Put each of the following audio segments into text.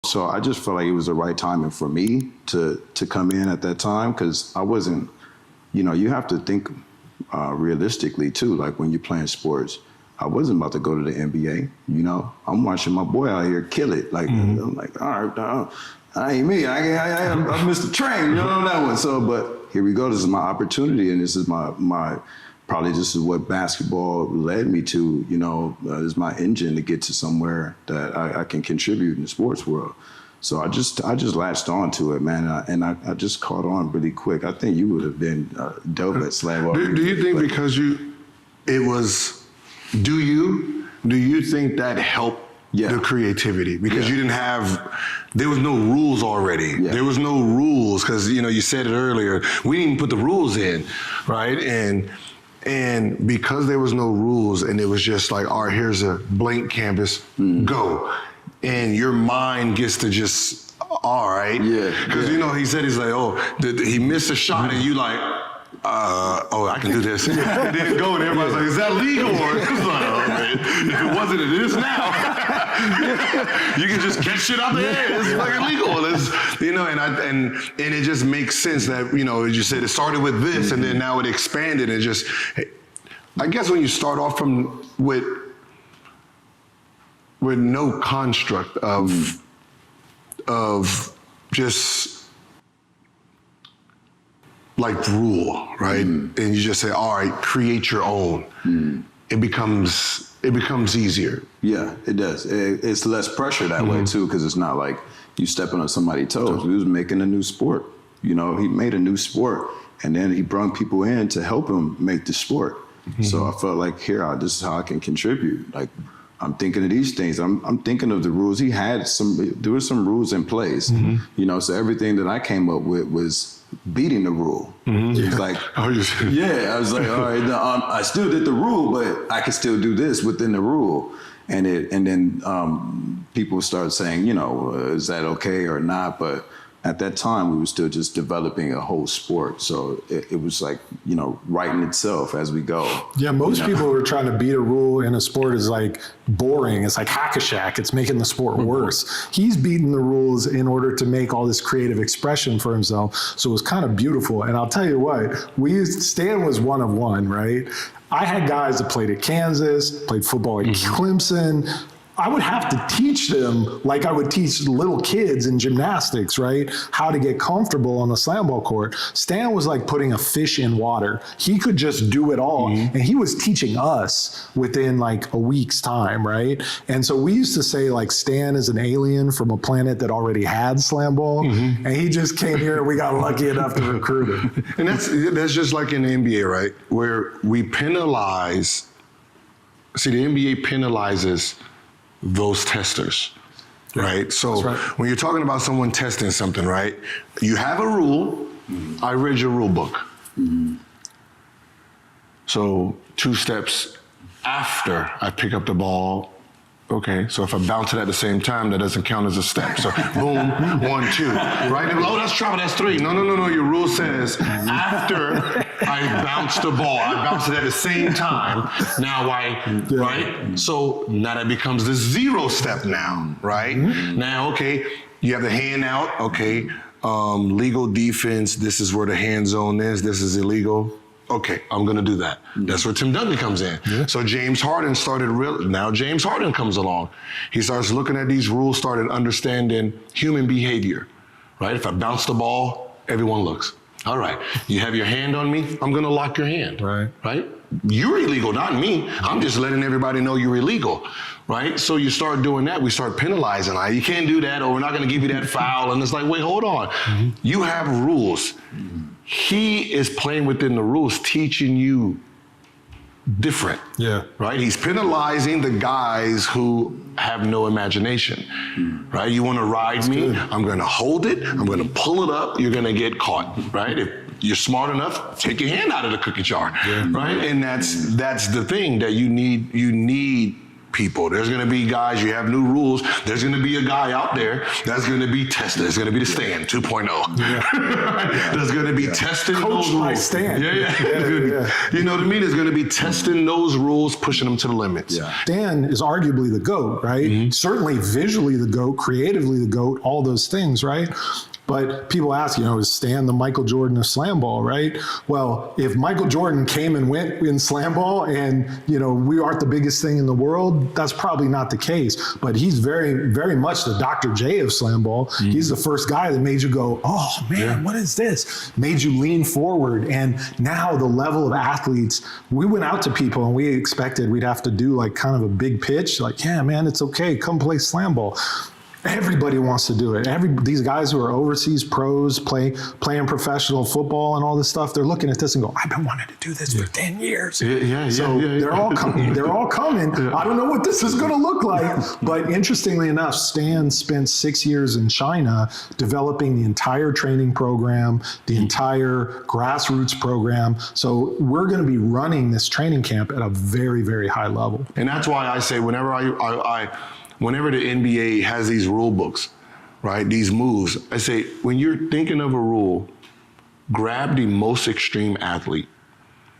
so I just felt like it was the right timing for me to come in at that time, because I wasn't, you have to think realistically too. Like when you're playing sports, I wasn't about to go to the NBA. I'm watching my boy out here kill it. Like I'm like, all right, I ain't me. I missed the train. On that one. So, but here we go. This is my opportunity, and this is my probably this is what basketball led me to. This is my engine to get to somewhere that I can contribute in the sports world. So I just latched on to it, man, and I just caught on really quick. I think you would have been dope at SlamBall. Do you think because do you think that helped the creativity? Because you didn't have, there was no rules already. Yeah. There was no rules because, you said it earlier, we didn't even put the rules in, right? And because there was no rules and it was just like, all right, here's a blank canvas, go. And your mind gets to just, all right. Yeah. Because, he said, he's like, oh, he missed a shot and you like, I can do this. And then go and everybody's like, is that legal? Or it's like, oh, man, if it wasn't, it is now. You can just catch shit out the air. It's like illegal. And it just makes sense that, as you said, it started with this and then now it expanded and just, I guess when you start off with no construct of just like rule, right? And you just say, all right, create your own. It becomes easier. Yeah, it does. It's less pressure that way too, because it's not like you stepping on somebody's toes. We was making a new sport. He made a new sport, and then he brought people in to help him make the sport. So I felt like, this is how I can contribute. Like, I'm thinking of these things. I'm thinking of the rules. There were some rules in place, so everything that I came up with was beating the rule. It was like, I was like, all right, I still did the rule, but I can still do this within the rule. And then people start saying, is that okay or not? But at that time, we were still just developing a whole sport. So it was like, writing itself as we go. Yeah, most people were trying to beat a rule in a sport is like boring. It's like hack-a-shack. It's making the sport worse. He's beating the rules in order to make all this creative expression for himself. So it was kind of beautiful. And I'll tell you what, Stan was one of one, right? I had guys that played at Kansas, played football at Clemson. I would have to teach them like I would teach little kids in gymnastics, right? How to get comfortable on the SlamBall court. Stan was like putting a fish in water. He could just do it all. And he was teaching us within like a week's time, right? And so we used to say like Stan is an alien from a planet that already had SlamBall. And he just came here and we got lucky enough to recruit him. And that's just like in the NBA, right? Where we penalize, the NBA penalizes those testers, right? So when you're talking about someone testing something, right? You have a rule. I read your rule book. So 2 steps after I pick up the ball, okay, so if I bounce it at the same time, that doesn't count as a step. So boom, 1, 2, right? Oh, that's trouble, that's 3. No. Your rule says after I bounce the ball, I bounce it at the same time. Now right? So now that becomes the 0 step now, right? Now, okay, you have the hand out, okay, legal defense, this is where the hand zone is, this is illegal. Okay, I'm gonna do that. That's where Tim Duncan comes in. So James Harden now James Harden comes along. He starts looking at these rules, started understanding human behavior, right? If I bounce the ball, everyone looks. All right, you have your hand on me, I'm gonna lock your hand, right? You're illegal, not me. I'm just letting everybody know you're illegal, right? So you start doing that, we start penalizing. Like, you can't do that, or we're not gonna give you that foul. And it's like, wait, hold on. You have rules. He is playing within the rules, teaching you different. Right? He's penalizing the guys who have no imagination. Right? You want to ride me? I'm going to hold it. I'm going to pull it up. You're going to get caught. Right? If you're smart enough, take your hand out of the cookie jar. Right? And that's the thing that you need people. There's going to be guys, you have new rules. There's going to be a guy out there that's going to be tested. It's going to be the Stan 2.0. Yeah. There's going to be testing those rules. Stan. Yeah. You know what I mean? There's going to be testing those rules, pushing them to the limits. Yeah. Stan is arguably the GOAT, right? Certainly visually the GOAT, creatively the GOAT, all those things, right? But people ask, is Stan the Michael Jordan of SlamBall, right? Well, if Michael Jordan came and went in SlamBall and, we aren't the biggest thing in the world, that's probably not the case. But he's very, very much the Dr. J of SlamBall. He's the first guy that made you go, oh man, what is this? Made you lean forward. And now the level of athletes, we went out to people and we expected we'd have to do like kind of a big pitch, like, yeah, man, it's okay, come play SlamBall. Everybody wants to do it. These guys who are overseas pros, playing professional football and all this stuff, they're looking at this and go, I've been wanting to do this for 10 years. They're all coming. They're all coming. I don't know what this is going to look like. But interestingly enough, Stan spent 6 years in China developing the entire training program, the entire grassroots program. So we're going to be running this training camp at a very, very high level. And that's why I say whenever whenever the NBA has these rule books, right, these moves, I say, when you're thinking of a rule, grab the most extreme athlete,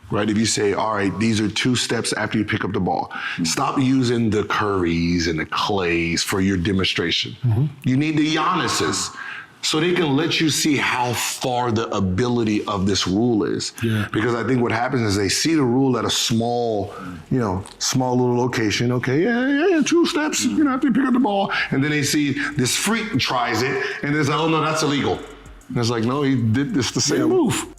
right? If you say, all right, these are 2 steps after you pick up the ball, stop using the Currys and the Clays for your demonstration. You need the Giannis's, so they can let you see how far the ability of this rule is. Yeah. Because I think what happens is they see the rule at a small little location. Okay, yeah, 2 steps, after you pick up the ball. And then they see this freak tries it, and they're like, oh no, that's illegal. And it's like, no, he did this the same move.